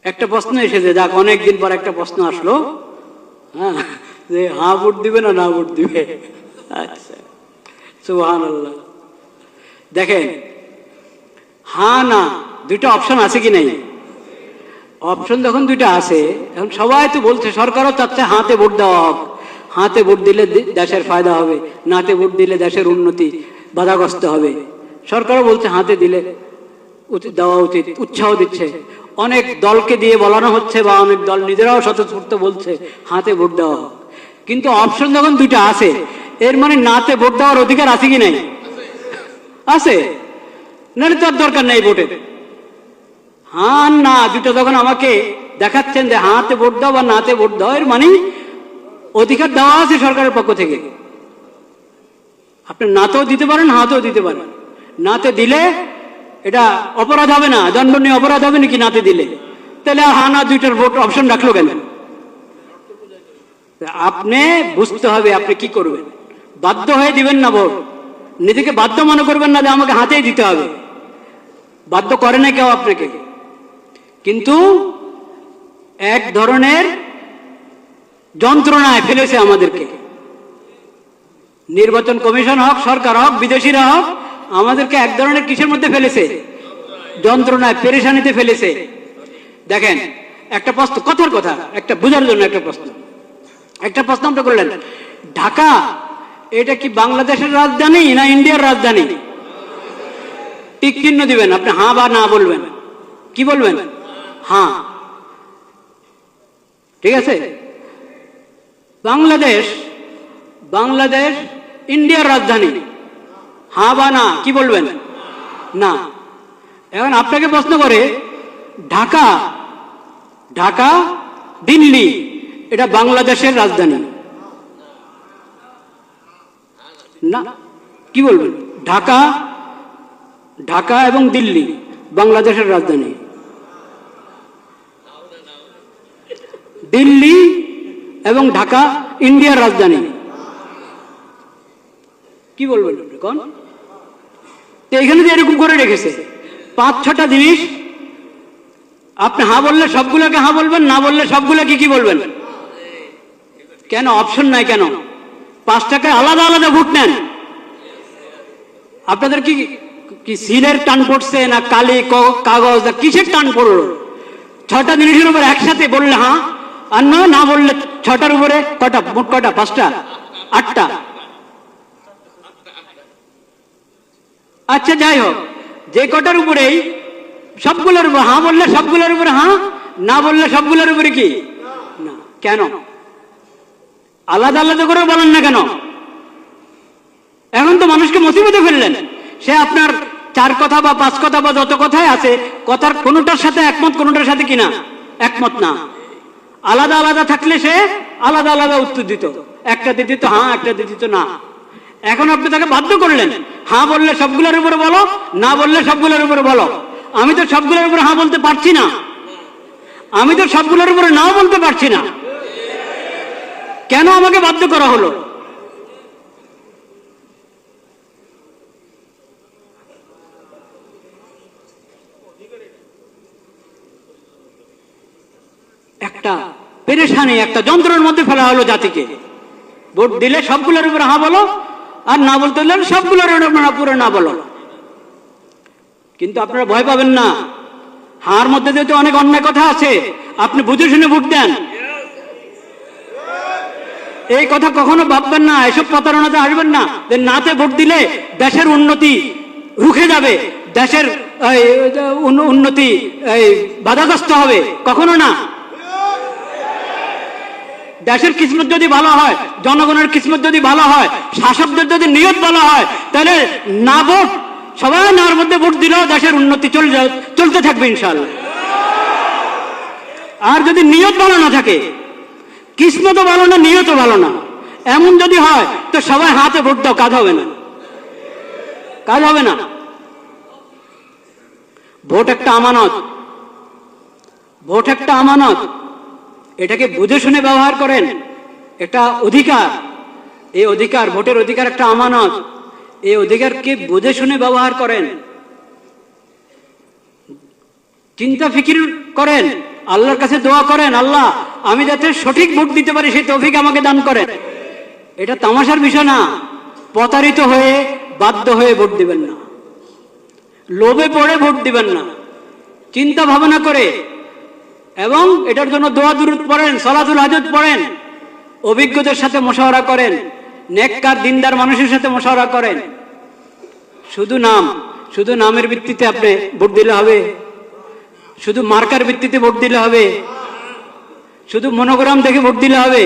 একটা প্রশ্ন এসেছে, যাক অনেকদিন পর একটা প্রশ্ন আসলো, হ্যাঁ, যে হ্যাঁ ভোট দিবে না না ভোট দিবে। আচ্ছা, সুবহানাল্লাহ। দেখেন, হ্যাঁ না দুইটা অপশন আছে কি নাই? অপশন যখন দুইটা আছে, এখন সবাই তো বলছে, সরকারও চাচ্ছে হাতে ভোট দেওয়া হোক, হাতে ভোট দিলে দেশের ফায়দা হবে, নাতে ভোট দিলে দেশের উন্নতি বাধাগ্রস্ত হবে। সরকারও বলছে হাতে দিলে দেওয়া উচিত, উৎসাহ দিচ্ছে। অনেক দলকে দিয়ে বলানো হচ্ছে, বা অনেক দল নিজেরাও স্বতঃস্ফূর্ত বলছে হাতে ভোট দেওয়া হোক। কিন্তু অপশন যখন দুইটা আছে, এর মানে নাতে ভোট দেওয়ার অধিকার আছে কি নাই? আছে, নাহলে তো আর দরকার নেই ভোটের। হ্যাঁ না দুটো যখন আমাকে দেখাচ্ছেন যে হাতে ভোট দাও বা নাতে ভোট দাও, এর মানে অধিকার দেওয়া আছে সরকারের পক্ষ থেকে। আপনি নাতেও দিতে পারেন, হাতেও দিতে পারেন। নাতে দিলে এটা অপরাধ হবে না, দণ্ডনীয় অপরাধ হবে নাকি নাতে দিলে? তাহলে হ্যাঁ না দুইটার ভোট অপশন রাখলো কেন? আপনি বুঝতে হবে আপনি কি করবেন। বাধ্য হয়ে দিবেন না ভোট, নিজেকে বাধ্য মনে করবেন না যে আমাকে হাতেই দিতে হবে। বাধ্য করে না কেউ আপনাকে, কিন্তু এক ধরনের যন্ত্রণায় ফেলেছে আমাদেরকে। নির্বাচন কমিশন হোক, সরকার হোক, বিদেশিরা হোক, আমাদেরকে এক ধরনের কিসের মধ্যে ফেলেছে? যন্ত্রণায়, পেরেশানিতে ফেলেছে। দেখেন, একটা প্রশ্ন, কথার কথা, একটা বোঝার জন্য একটা প্রশ্ন আপনি করলেন, ঢাকা এটা কি বাংলাদেশের রাজধানী না ইন্ডিয়ার রাজধানী? টিক চিহ্ন দিবেন, আপনি হ্যাঁ বা না বলবেন। কি বলবেন? হ্যাঁ। ঠিক আছে, বাংলাদেশ ইন্ডিয়ার রাজধানী, হ্যাঁ বা না, কি বলবেন? না। এখন আপনাকে প্রশ্ন করে, ঢাকা দিল্লি এটা বাংলাদেশের রাজধানী না, কি বলবেন? ঢাকা এবং দিল্লি বাংলাদেশের রাজধানী, দিল্লি এবং ঢাকা ইন্ডিয়ার রাজধানী, কি বলবেন কোন? এখানে যে এরকম করে রেখেছে 5-6টা জিনিস, আপনি হ্যাঁ বললে সবগুলোকে হ্যাঁ বলবেন, না বললে সবগুলোকে কি বলবেন? কেন অপশন নাই? কেন 5টাকে আলাদা আলাদা ভোট নেন? আপনাদের কি সিলের টান পড়ছে, না কালি কাগজ, না কিসের টান পড়লো? 6টা জিনিসের উপর একসাথে বললে হ্যাঁ, আর না বললে 6টার উপরে কটা? মোট কটা? 5টা, 8টা। আচ্ছা যাই হোক, যে কটার উপরেই সবগুলোর উপর হ্যাঁ বললে সবগুলোর উপরে হ্যাঁ, না বললে সবগুলোর উপরে কি না? কেন আলাদা আলাদা করে বলেন না কেন? এখন তো মানুষকে মুসিবতে ফেললেন। সে আপনার 4 কথা বা 5 কথা বা যত কথাই আছে, কথার কোনোটার সাথে একমত, কোনোটার সাথে কিনা একমত না। আলাদা আলাদা থাকলে সে আলাদা আলাদা উত্তর দিত, একটাতে দিত হ্যাঁ, একটাতে দিত না। এখন আপনি তাকে বাধ্য করলেন, হ্যাঁ বললে সবগুলোর উপরে বলো, না বললে সবগুলোর উপরে বলো। আমি তো সবগুলোর উপরে হ্যাঁ বলতে পারছি না, আমি তো সবগুলোর উপরে নাও বলতে পারছি না। কেন আমাকে বাধ্য করা হলো? একটা পেরেশানি, একটা যন্ত্রের মধ্যে ফেলা হলো জাতিকে। ভোট দিলে সবগুলোর উপরে হ্যাঁ বলো, আর না বলতে হলে সবগুলোর উপরে না বলো। কিন্তু আপনারা ভয় পাবেন না, হার মধ্যে যেহেতু অনেক অন্যায় কথা আছে, আপনি বুঝে শুনে ভোট দেন। এই কথা কখনো ভাববেন না, এসব প্রতারণাতে আসবেন না যে নাতে ভোট দিলে দেশের উন্নতি রুখে যাবে, দেশের উন্নতি বাধাগ্রস্ত হবে, কখনো না। দেশের কিসমত যদি ভালো হয়, জনগণের কিসমত যদি ভালো হয়, শাসকদের যদি নিয়ত ভালো হয়, তাহলে না ভোট, সবাই নার মধ্যে ভোট দিলেও দেশের উন্নতি চলতে থাকবে ইনশাআল্লাহ। আর যদি নিয়ত ভালো না থাকে, কিসমতও ভালো না, নিয়তও ভালো না, এমন যদি হয়, তো সবাই হাতে ভোট দাও, কাজ হবে না, কাজ হবে না। ভোট একটা আমানত, ভোট একটা আমানত, এটাকে বুঝে শুনে ব্যবহার করেন। এটা অধিকার, এই অধিকার, ভোটের অধিকার একটা আমানত, এই অধিকারকে বুঝে শুনে ব্যবহার করেন, চিন্তা ফিকির করেন, আল্লাহর কাছে দোয়া করেন, আল্লাহ আমি যাতে সঠিক ভোট দিতে পারি সেই তৌফিক আমাকে দান করেন। এটা তামাশার বিষয় না। প্রতারিত হয়ে বাধ্য হয়ে ভোট দিবেন না, লোভে পড়ে ভোট দিবেন না, চিন্তা ভাবনা করে, এবং এটার জন্য দোয়া দুরূদ পড়েন, সালাতুল হাজত পড়েন, অভিজ্ঞদের সাথে মশাওয়ারা করেন, নেককার দিনদার মানুষের সাথে মশাওয়ারা করেন। শুধু নামের ভিত্তিতে আপনি ভোট দিলে হবে? শুধু মার্কার ভিত্তিতে ভোট দিলে হবে? শুধু মনোগ্রাম দেখে ভোট দিলে হবে?